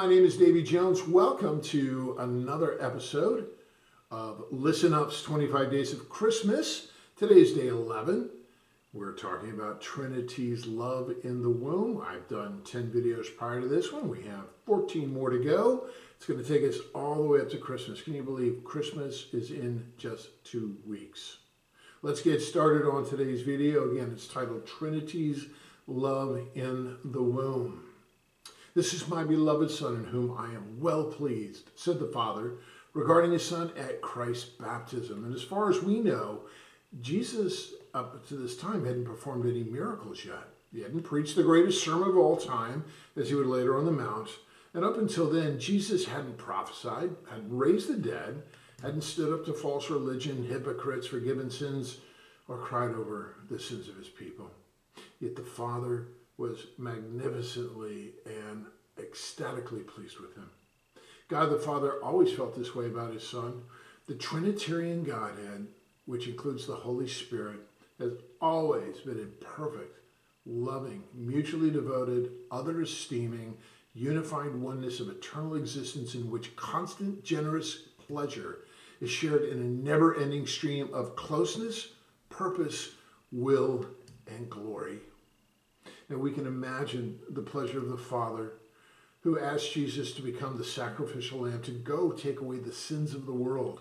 my name is Davy Jones. Welcome to another episode of Listen Up's 25 Days of Christmas. Today is day 11. We're talking about Trinity's love in the womb. I've done 10 videos prior to this one. We have 14 more to go. It's going to take us all the way up to Christmas. Can you believe Christmas is in just 2 weeks? Let's get started on today's video. Again, it's titled Trinity's Love in the Womb. This is my beloved Son in whom I am well pleased, said the Father, regarding his Son at Christ's baptism. And as far as we know, Jesus, up to this time, hadn't performed any miracles yet. He hadn't preached the greatest sermon of all time, as he would later on the Mount. And up until then, Jesus hadn't prophesied, hadn't raised the dead, hadn't stood up to false religion, hypocrites, forgiven sins, or cried over the sins of his people. Yet the Father was magnificently and ecstatically pleased with him. God the Father always felt this way about his Son. The Trinitarian Godhead, which includes the Holy Spirit, has always been in perfect, loving, mutually devoted, other-esteeming, unified oneness of eternal existence in which constant, generous pleasure is shared in a never-ending stream of closeness, purpose, will, and glory. And we can imagine the pleasure of the Father who asked Jesus to become the sacrificial lamb to go take away the sins of the world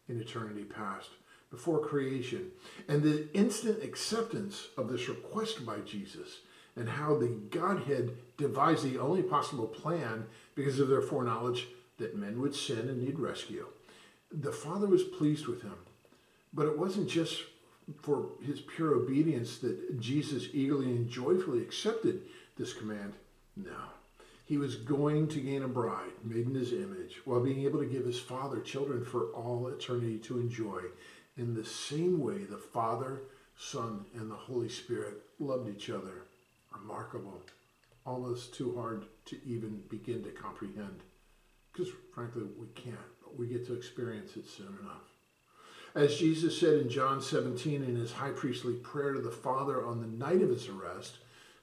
in eternity past, before creation. And the instant acceptance of this request by Jesus and how the Godhead devised the only possible plan because of their foreknowledge that men would sin and need rescue. The Father was pleased with him. But it wasn't just for his pure obedience that Jesus eagerly and joyfully accepted this command. No. He was going to gain a bride made in his image while being able to give his Father children for all eternity to enjoy in the same way the Father, Son, and the Holy Spirit loved each other. Remarkable. Almost too hard to even begin to comprehend. Because frankly, we can't, but we get to experience it soon enough. As Jesus said in John 17 in his high priestly prayer to the Father on the night of his arrest,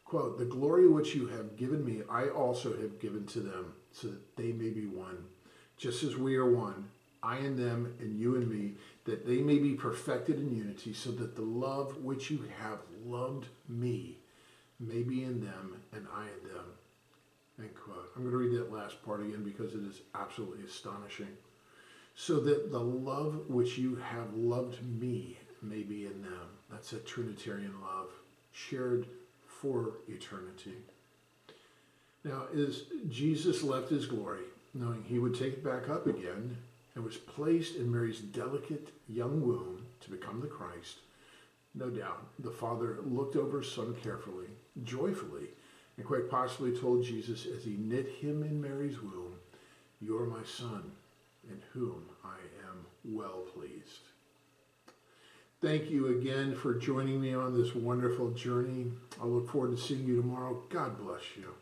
quote, "The glory which you have given me, I also have given to them, so that they may be one. Just as we are one, I and them and you and me, that they may be perfected in unity, so that the love which you have loved me may be in them and I in them." End quote. I'm going to read that last part again because it is absolutely astonishing. So that the love which you have loved me may be in them. That's a Trinitarian love, shared for eternity. Now, as Jesus left his glory, knowing he would take it back up again, and was placed in Mary's delicate young womb to become the Christ, no doubt the Father looked over his Son carefully, joyfully, and quite possibly told Jesus as he knit him in Mary's womb, "You are my Son, in whom I am well pleased." Thank you again for joining me on this wonderful journey. I look forward to seeing you tomorrow. God bless you.